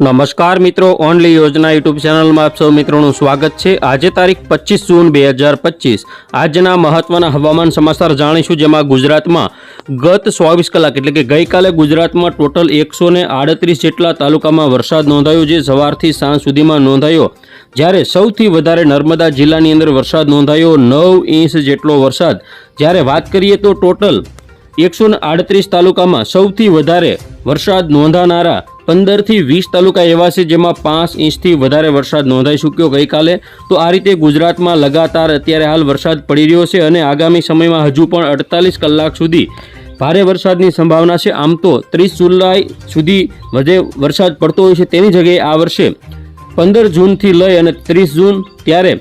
નમસ્કાર મિત્રો, ઓનલી યોજના યુટ્યુબ ચેનલમાં આપ સૌ મિત્રોનું સ્વાગત છે। આજે તારીખ 25 જૂન 2025 આજના મહત્વના હવામાન સમાચાર જાણીશું, જેમાં ગુજરાતમાં ગત 24 કલાક એટલે કે ગઈકાલે ગુજરાતમાં ટોટલ 138 જેટલા તાલુકામાં વરસાદ નોંધાયો, જે સવારથી સાંજ સુધીમાં નોંધાયો। જ્યારે સૌથી વધારે નર્મદા જિલ્લાની અંદર વરસાદ નોંધાયો 9 ઇંચ જેટલો વરસાદ। જ્યારે વાત કરીએ તો ટોટલ 138 તાલુકામાં સૌથી વધારે વરસાદ નોંધાનારા 15 થી 20 તાલુકા એવા છે જેમાં 5 ઇંચથી વધારે વરસાદ નોંધાઈ ચૂક્યો ગઈકાલે। તો આ રીતે ગુજરાતમાં લગાતાર અત્યારે હાલ વરસાદ પડી રહ્યો છે અને આગામી સમયમાં હજુ પણ 48 કલાક સુધી ભારે વરસાદની સંભાવના છે। આમ તો 30 જુલાઈ સુધી વધે વરસાદ પડતો હોય છે, તેની જગ્યાએ આ વર્ષે 15 જૂનથી લઈ અને 30 જૂન ત્યારે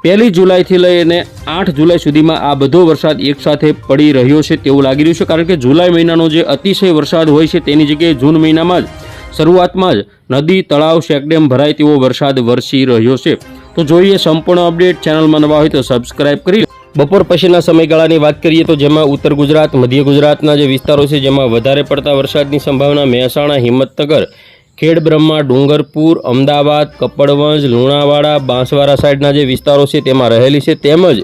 1 જુલાઈથી લઈ અને 8 જુલાઈ સુધીમાં આ બધો વરસાદ એકસાથે પડી રહ્યો છે તેવું લાગી રહ્યું છે, કારણ કે જુલાઈ મહિનાનો જે અતિશય વરસાદ હોય છે તેની જગ્યાએ જૂન મહિનામાં જ શરૂઆતમાં જ નદી, તળાવ, ચેકડેમ ભરાય તેવો વરસાદ વરસી રહ્યો છે। તો જોઈએ સંપૂર્ણ અપડેટ। ચેનલમાં નવા હોય તો સબસ્ક્રાઇબ કરી બપોર પછીના સમયગાળાની વાત કરીએ તો જેમાં ઉત્તર ગુજરાત, મધ્ય ગુજરાતના જે વિસ્તારો છે જેમાં વધારે પડતા વરસાદની સંભાવના મહેસાણા, હિંમતનગર, ખેડબ્રહ્મા, ડુંગરપુર, અમદાવાદ, કપડવંજ, લુણાવાડા, બાંસવાડા સાઈડના જે વિસ્તારો છે તેમાં રહેલી છે। તેમજ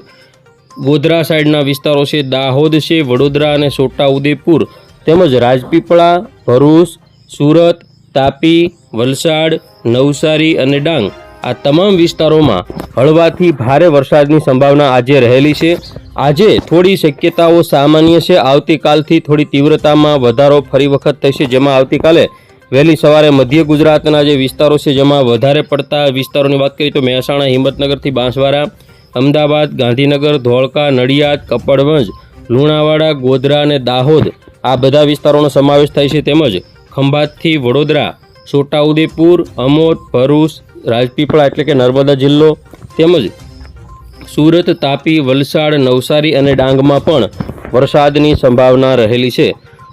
ગોધરા સાઈડના વિસ્તારો છે, દાહોદ છે, વડોદરા અને છોટાઉદેપુર, તેમજ રાજપીપળા, ભરૂચ, સુરત, તાપી, વલસાડ, નવસારી અને ડાંગ આ તમામ વિસ્તારોમાં હળવાથી ભારે વરસાદની સંભાવના આજે રહેલી છે। આજે થોડી શક્યતાઓ સામાન્ય છે, આવતીકાલથી થોડી તીવ્રતામાં વધારો ફરી વખત થશે, જેમાં આવતીકાલે વહેલી સવારે મધ્ય ગુજરાતના જે વિસ્તારો છે જેમાં વધારે પડતા વિસ્તારોની વાત કરીએ તો મહેસાણા, હિંમતનગરથી બાંસવાડા, અમદાવાદ, ગાંધીનગર, ધોળકા, નડિયાદ, કપડવંજ, લુણાવાડા, ગોધરા અને દાહોદ આ બધા વિસ્તારોનો સમાવેશ થાય છે। તેમજ ખંભાતથી વડોદરા, છોટાઉદેપુર, અમોદ, ભરૂચ, રાજપીપળા એટલે કે નર્મદા જિલ્લો, તેમજ સુરત, તાપી, વલસાડ, નવસારી અને ડાંગમાં પણ વરસાદની સંભાવના રહેલી છે।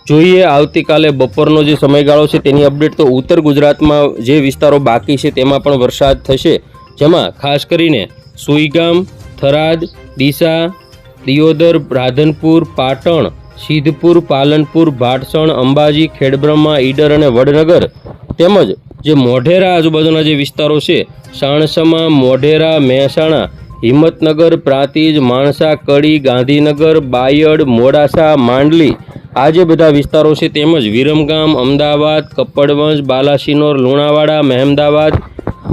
જોઈએ આવતીકાલે બપોરનો જે સમયગાળો છે તેની અપડેટ। તો ઉત્તર ગુજરાતમાં જે વિસ્તારો બાકી છે તેમાં પણ વરસાદ થશે, જેમાં ખાસ કરીને સુઈગામ, થરાદ, ડીસા, દિયોદર, રાધનપુર, પાટણ, સિદ્ધપુર, પાલનપુર, ભાટસણ, અંબાજી, ખેડબ્રહ્મા, ઈડર અને વડનગર, તેમજ જે મોઢેરા આજુબાજુના જે વિસ્તારો છે સાણસમા, મોઢેરા, મહેસાણા, હિંમતનગર, પ્રાંતિજ, માણસા, કડી, ગાંધીનગર, બાયડ, મોડાસા, માંડલી આ જે બધા વિસ્તારો છે, તેમજ વિરમગામ, અમદાવાદ, કપડવંજ, બાલાસિનોર, લુણાવાડા, મહેમદાવાદ,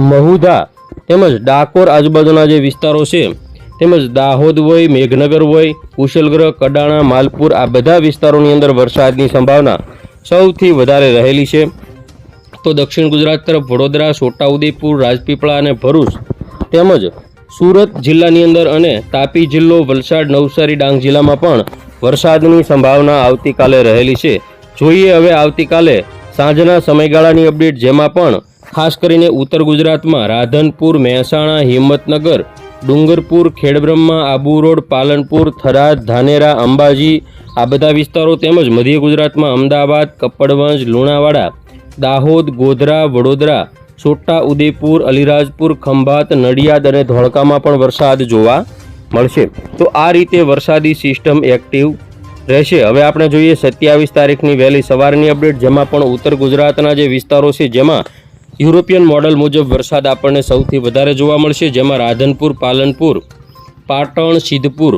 મહુધા, તેમજ ડાકોર આજુબાજુના જે વિસ્તારો છે, તેમજ દાહોદ હોય, મેઘનગર હોય, કુશલગ્રહ, કડાણા, માલપુર આ બધા વિસ્તારોની અંદર વરસાદની સંભાવના સૌથી વધારે રહેલી છે। તો દક્ષિણ ગુજરાત તરફ વડોદરા, છોટાઉદેપુર, રાજપીપળા અને ભરૂચ, તેમજ સુરત જિલ્લાની અંદર અને તાપી જિલ્લો, વલસાડ, નવસારી, ડાંગ જિલ્લામાં પણ વરસાદની સંભાવના આવતીકાલે રહેલી છે। જોઈએ હવે આવતીકાલે સાંજના સમયગાળાની અપડેટ, જેમાં પણ ખાસ કરીને ઉત્તર ગુજરાતમાં રાધનપુર, મહેસાણા, હિંમતનગર, ડુંગરપુર, ખેડબ્રહ્મા, આબુ રોડ, પાલનપુર, થરાદ, ધાનેરા, અંબાજી આ બધા વિસ્તારો, તેમજ મધ્ય ગુજરાતમાં અમદાવાદ, કપડવંજ, લુણાવાડા, દાહોદ, ગોધરા, વડોદરા, છોટાઉદેપુર, અલીરાજપુર, ખંભાત, નડિયાદ અને ધોળકામાં પણ વરસાદ જોવા મળશે। તો આ રીતે વરસાદી સિસ્ટમ એક્ટિવ રહેશે। હવે આપણે જોઈએ 27 તારીખની વહેલી સવારની અપડેટ, જેમાં પણ ઉત્તર ગુજરાતના જે વિસ્તારો છે જેમાં યુરોપિયન મોડલ મુજબ વરસાદ આપણને સૌથી વધારે જોવા મળશે, જેમાં રાધનપુર, પાલનપુર, પાટણ, સિદ્ધપુર,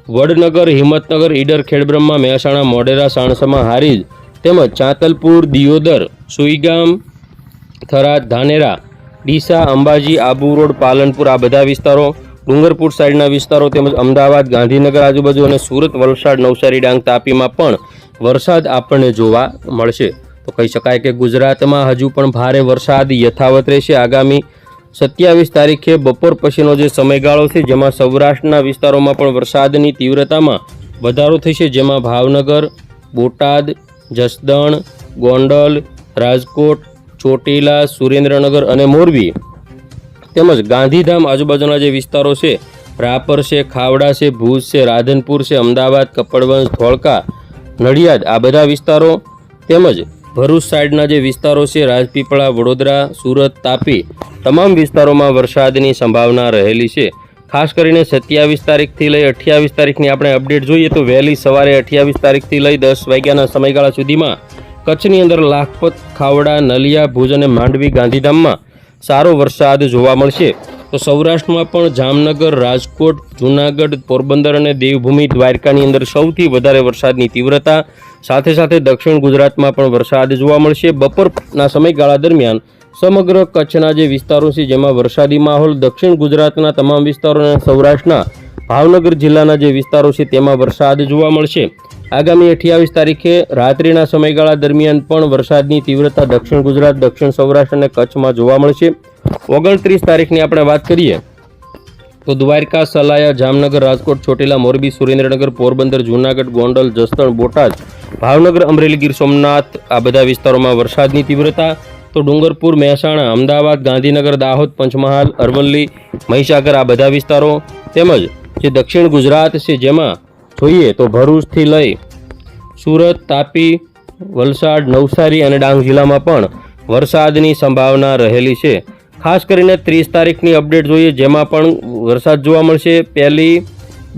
વડનગર, હિંમતનગર, ઈડર, ખેડબ્રહ્મા, મહેસાણા, મોઢેરા, સાણસમા, હારીજ, તેમજ ચાંતલપુર, દિયોદર, સુઈગામ, થરાદ, ધાનેરા, ડીસા, અંબાજી, આબુ રોડ, પાલનપુર આ બધા વિસ્તારો, ડુંગરપુર સાઈડના વિસ્તારો, તેમજ અમદાવાદ, ગાંધીનગર આજુબાજુ અને સુરત, વલસાડ, નવસારી, ડાંગ, તાપીમાં પણ વરસાદ આપણને જોવા મળશે। તો કહી શકાય કે ગુજરાતમાં હજુ પણ ભારે વરસાદ યથાવત રહેશે। આગામી 27 તારીખે બપોર પછીનો જે સમયગાળો છે જેમાં સૌરાષ્ટ્રના વિસ્તારોમાં પણ વરસાદની તીવ્રતામાં વધારો થશે, જેમાં ભાવનગર, બોટાદ, જસદણ, ગોંડલ, રાજકોટ, ચોટીલા, સુરેન્દ્રનગર અને મોરબી, તેમજ ગાંધીધામ આજુબાજુના જે વિસ્તારો છે, રાપર છે, ખાવડા છે, ભુજ છે, રાધનપુર છે, અમદાવાદ, કપડવંજ, ધોળકા, નડિયાદ આ બધા વિસ્તારો, તેમજ ભરૂચ સાઈડના જે વિસ્તારો છે, રાજપીપળા, વડોદરા, સુરત, તાપી તમામ વિસ્તારોમાં વરસાદની સંભાવના રહેલી છે। ખાસ કરીને 27 તારીખથી લઈ 28 તારીખની આપણે અપડેટ જોઈએ તો વહેલી સવારે 28 તારીખથી લઈ 10 વાગ્યાના સમયગાળા સુધીમાં કચ્છની અંદર લાખપત, ખાવડા, નલિયા, ભુજ અને માંડવી, ગાંધીધામમાં સારો વરસાદ જોવા મળશે. તો સૌરાષ્ટ્રમાં પણ જામનગર, રાજકોટ, જૂનાગઢ, પોરબંદર અને દેવભૂમિ દ્વારકાની અંદર સૌથી વધારે વરસાદની તીવ્રતા. સાથે સાથે દક્ષિણ ગુજરાતમાં પણ વરસાદ જોવા મળશે. બપોરના સમયગાળા દરમિયાન સમગ્ર કચ્છના જે વિસ્તારો છે જેમાં વરસાદી માહોલ, દક્ષિણ ગુજરાતના તમામ વિસ્તારો અને સૌરાષ્ટ્રના ભાવનગર જિલ્લાના જે વિસ્તારો છે તેમાં વરસાદ જોવા મળશે. આગામી 28 તારીખે રાત્રિના સમયગાળા દરમિયાન પણ વરસાદની તીવ્રતા દક્ષિણ ગુજરાત, દક્ષિણ સૌરાષ્ટ્ર અને કચ્છમાં જોવા મળશે. 29 તારીખની આપણે વાત કરીએ તો દ્વારકા, સલાયા, જામનગર, રાજકોટ, ચોટીલા, મોરબી, સુરેન્દ્રનગર, પોરબંદર, જૂનાગઢ, ગોંડલ, જસદણ, બોટાદ, ભાવનગર, અમરેલી, ગીર સોમનાથ આ બધા વિસ્તારોમાં વરસાદની તીવ્રતા. તો ડુંગરપુર, મહેસાણા, અમદાવાદ, ગાંધીનગર, દાહોદ, પંચમહાલ, અરવલ્લી, મહીસાગર આ બધા વિસ્તારો તેમજ જે દક્ષિણ ગુજરાત છે જેમાં જોઈએ તો ભરૂચથી લઈ સુરત, તાપી, વલસાડ, નવસારી અને ડાંગ જિલ્લામાં પણ વરસાદની સંભાવના રહેલી છે. ખાસ કરીને 30 તારીખની અપડેટ જોઈએ જેમાં પણ વરસાદ જોવા મળશે. 1લી,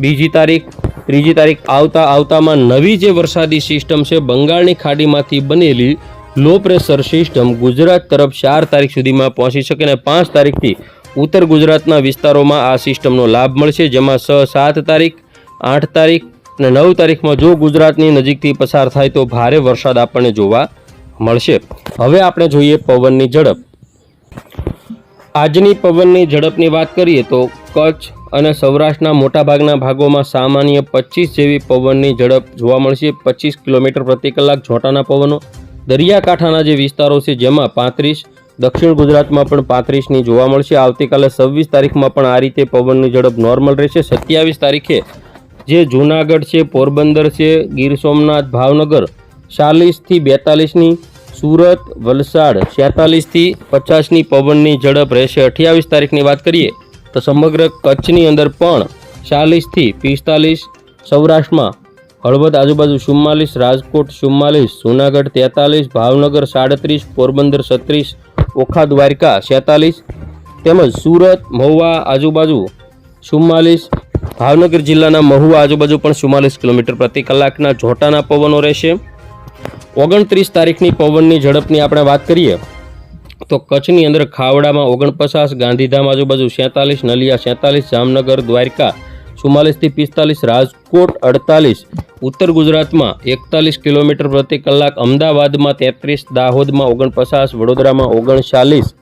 2જી તારીખ, 3જી તારીખ આવતામાં નવી જે વરસાદી સિસ્ટમ છે બંગાળની ખાડીમાંથી બનેલી લો પ્રેશર સિસ્ટમ ગુજરાત તરફ 4 તારીખ સુધીમાં પહોંચી શકે અને 5 તારીખથી ઉત્તર ગુજરાતના વિસ્તારોમાં આ સિસ્ટમનો લાભ મળશે. જેમાં 6, 7 તારીખ, 8 તારીખ અને 9 તારીખમાં જો ગુજરાતની નજીકથી પસાર થાય તો ભારે વરસાદ આપણને જોવા મળશે. હવે આપણે જોઈએ પવનની ઝડપ. આજની પવનની ઝડપની વાત કરીએ તો કચ્છ અને સૌરાષ્ટ્રના મોટાભાગના ભાગોમાં સામાન્ય 25 જેવી પવનની ઝડપ જોવા મળશે. 25 કિલોમીટર પ્રતિ કલાક છોટાના પવનો. દરિયાકાંઠાના જે વિસ્તારો છે જેમાં 35, દક્ષિણ ગુજરાતમાં પણ 35ની જોવા મળશે. આવતીકાલે 26 તારીખમાં પણ આ રીતે પવનની ઝડપ નોર્મલ રહેશે. 27 તારીખે જે જૂનાગઢ છે, પોરબંદર છે, ગીર સોમનાથ, ભાવનગર 40થી 42ની, સુરત, વલસાડ 46થી 50ની પવનની ઝડપ રહેશે. 28 તારીખની વાત કરીએ તો સમગ્ર કચ્છની અંદર પણ 40થી 45, સૌરાષ્ટ્રમાં હળવદ આજુબાજુ 44, રાજકોટ 44, જૂનાગઢ 43, ભાવનગર 37, પોરબંદર 36, ઓખા દ્વારકા 46 તેમજ સુરત, મહુવા આજુબાજુ 44, ભાવનગર જિલ્લાના મહુવા આજુબાજુ પણ 44 કિલોમીટર પ્રતિ કલાકના જોટાના પવનો રહેશે. 29 તારીખની પવનની ઝડપની આપણે વાત કરીએ તો કચ્છની અંદર ખાવડામાં 49, ગાંધીધામ આજુબાજુ 47, નલિયા 47, જામનગર, દ્વારકા 44થી 45, રાજકોટ 48, ઉત્તર ગુજરાતમાં 41 કિલોમીટર પ્રતિ કલાક, અમદાવાદમાં 33, દાહોદમાં 49, વડોદરામાં 39,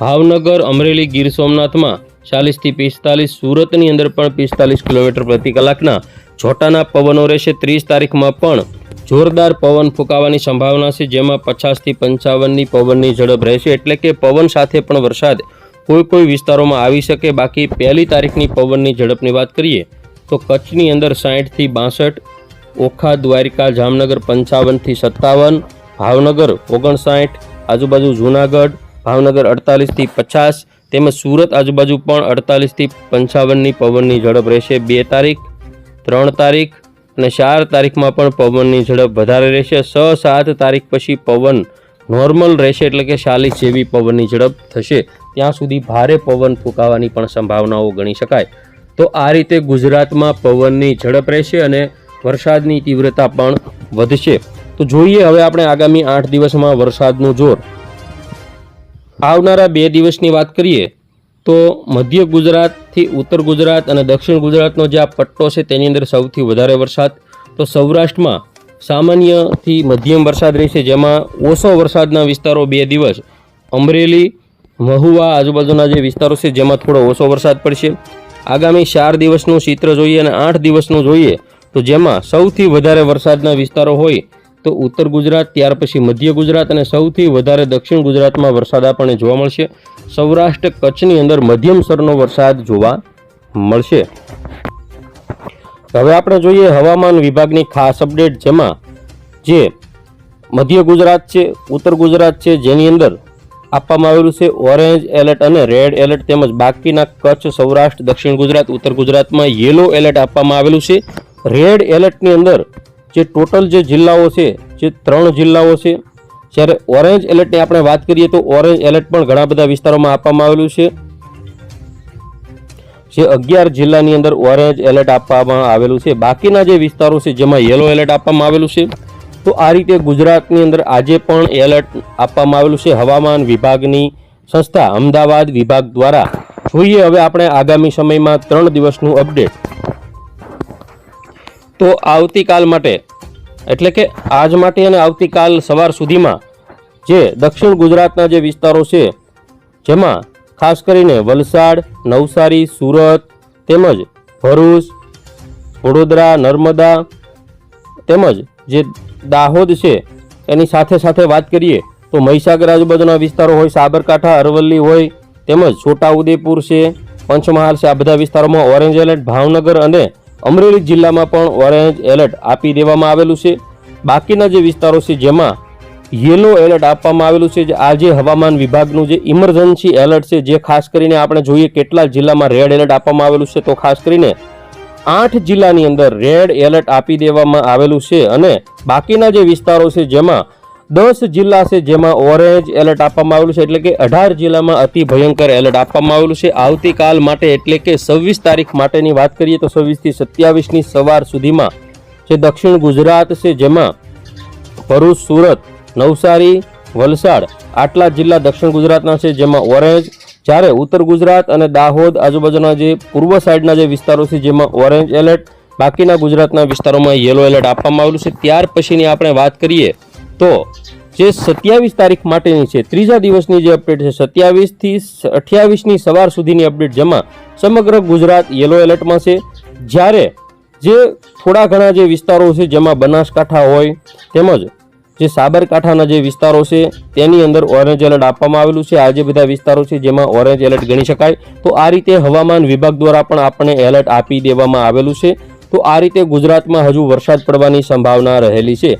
ભાવનગર, અમરેલી, ગીર સોમનાથમાં 40થી 45, સુરતની અંદર પણ 45 કિલોમીટર પ્રતિ કલાકના છોટાના પવનો રહેશે. 30 તારીખમાં પણ જોરદાર પવન ફૂંકાવાની સંભાવના છે જેમાં 50થી 55ની પવનની ઝડપ રહેશે. એટલે કે પવન સાથે પણ વરસાદ કોઈ વિસ્તારોમાં આવી શકે. બાકી 1લી તારીખની પવનની ઝડપની વાત કરીએ તો કચ્છની અંદર 60થી 62, ઓખા, દ્વારકા, જામનગર 55થી 57, ભાવનગર 59 આજુબાજુ, જૂનાગઢ, ભાવનગર 48થી 50 તેમજ સુરત આજુબાજુ પણ 48થી 55ની પવનની ઝડપ રહેશે. 2 તારીખ, 3 તારીખ અને 4 તારીખમાં પણ પવનની ઝડપ વધારે રહેશે. 6, 7 તારીખ પછી પવન નોર્મલ રહેશે એટલે કે 40 જેવી પવનની ઝડપ થશે. ત્યાં સુધી ભારે પવન ફૂંકાવાની પણ સંભાવનાઓ ગણી શકાય. તો આ રીતે ગુજરાતમાં પવનની ઝડપ રહેશે અને વરસાદની તીવ્રતા પણ વધશે. તો જોઈએ હવે આપણે આગામી 8 દિવસમાં વરસાદનું જોર. આવનારા 2 દિવસની વાત કરીએ તો મધ્ય ગુજરાતથી ઉત્તર ગુજરાત અને દક્ષિણ ગુજરાતનો જે આ પટ્ટો છે તેની અંદર સૌથી વધારે વરસાદ. તો સૌરાષ્ટ્રમાં સામાન્યથી મધ્યમ વરસાદ રહેશે જેમાં ઓછો વરસાદના વિસ્તારો 2 દિવસ, અમરેલી, મહુવા આજુબાજુના જે વિસ્તારો છે જેમાં થોડો ઓછો વરસાદ પડશે. આગામી 4 દિવસનું ચિત્ર જોઈએ અને 8 દિવસનું જોઈએ તો જેમાં સૌથી વધારે વરસાદના વિસ્તારો હોય તો ઉત્તર ગુજરાત, ત્યાર પછી મધ્ય ગુજરાત અને સૌથી વધારે દક્ષિણ ગુજરાતમાં વરસાદ આપણને જોવા મળશે. સૌરાષ્ટ્ર, કચ્છની અંદર મધ્યમ સ્તરનો વરસાદ જોવા મળશે. હવે આપણે જોઈએ હવામાન વિભાગની ખાસ અપડેટ જેમાં જે મધ્ય ગુજરાત છે, ઉત્તર ગુજરાત છે જેની અંદર આપવામાં આવેલું છે ઓરેન્જ એલર્ટ અને રેડ એલર્ટ તેમજ બાકીના કચ્છ, સૌરાષ્ટ્ર, દક્ષિણ ગુજરાત, ઉત્તર ગુજરાતમાં યલો એલર્ટ આપવામાં આવેલું છે. રેડ એલર્ટની અંદર જે ટોટલ જે જિલ્લાઓ છે જે 3 જિલ્લાઓ છે, જ્યારે ઓરેન્જ એલર્ટની આપણે વાત કરીએ તો ઓરેન્જ એલર્ટ પણ ઘણા બધા વિસ્તારોમાં આપવામાં આવેલું છે. જે 11 જિલ્લાની અંદર ઓરેન્જ એલર્ટ આપવામાં આવેલું છે. બાકીના જે વિસ્તારો છે જેમાં યલો એલર્ટ આપવામાં આવેલું છે તો આ રીતે ગુજરાતની અંદર આજે પણ એલર્ટ આપવામાં આવેલું છે હવામાન વિભાગની સંસ્થા અમદાવાદ વિભાગ દ્વારા. જોઈએ હવે આપણે આગામી સમયમાં 3 દિવસનું અપડેટ. તો આવતીકાલ માટે એટલે કે આજ માટે અને આવતીકાલ સવાર સુધીમાં જે દક્ષિણ ગુજરાતના જે વિસ્તારો છે જેમાં ખાસ કરીને વલસાડ, નવસારી, સુરત તેમજ ભરૂચ, વડોદરા, નર્મદા તેમજ જે દાહોદ છે એની સાથે સાથે વાત કરીએ તો મહીસાગર આજુબાજુના વિસ્તારો હોય, સાબરકાંઠા, અરવલ્લી હોય તેમજ છોટાઉદેપુર છે, પંચમહાલ છે, આ બધા વિસ્તારોમાં ઓરેન્જ એલર્ટ, ભાવનગર અને અમરેલી જિલ્લામાં પણ ઓરેન્જ એલર્ટ આપી દેવામાં આવેલું છે. બાકીના જે વિસ્તારો છે જેમાં યેલો એલર્ટ આપવામાં આવેલું છે. આજે હવામાન વિભાગનું જે ઇમરજન્સી એલર્ટ છે જે ખાસ કરીને આપણે જોઈએ કેટલા જિલ્લામાં રેડ એલર્ટ આપવામાં આવેલું છે, તો ખાસ કરીને 8 જિલ્લાની અંદર રેડ એલર્ટ આપી દેવામાં આવેલું છે અને બાકીના જે વિસ્તારો છે જેમાં 10 જિલ્લા છે જેમાં ઓરેન્જ એલર્ટ આપવામાં આવેલું છે, એટલે કે 18 જિલ્લામાં અતિ ભયંકર એલર્ટ આપવામાં આવેલું છે. આવતીકાલ માટે એટલે કે 26 તારીખ માટેની વાત કરીએ તો 26 થી 27ની સવાર સુધીમાં જે દક્ષિણ ગુજરાત છે જેમાં ભરૂચ, સુરત, નવસારી, વલસાડ આટલા જિલ્લા દક્ષિણ ગુજરાતના છે જેમાં ઓરેન્જ, જ્યારે ઉત્તર ગુજરાત અને દાહોદ આજુબાજુના જે પૂર્વ સાઈડના જે વિસ્તારો છે જેમાં ઓરેન્જ એલર્ટ, બાકીના ગુજરાતના વિસ્તારોમાં યેલો એલર્ટ આપવામાં આવેલું છે. ત્યાર પછીની આપણે વાત કરીએ તો જે 27 તારીખ માટેની છે ત્રીજા દિવસની જે અપડેટ છે 27 થી 28ની સવાર સુધીની અપડેટ જેમાં સમગ્ર ગુજરાત યેલો એલર્ટમાં છે, જ્યારે જે થોડા ઘણા જે વિસ્તારો છે જેમાં બનાસકાંઠા હોય તેમજ જે સાબરકાંઠાના જે વિસ્તારો છે તેની અંદર ઓરેન્જ એલર્ટ આપવામાં આવેલું છે. આ જે બધા વિસ્તારો છે જેમાં ઓરેન્જ એલર્ટ ગણી શકાય. તો આ રીતે હવામાન વિભાગ દ્વારા પણ આપણને એલર્ટ આપી દેવામાં આવેલું છે. તો આ રીતે ગુજરાતમાં હજુ વરસાદ પડવાની સંભાવના રહેલી છે.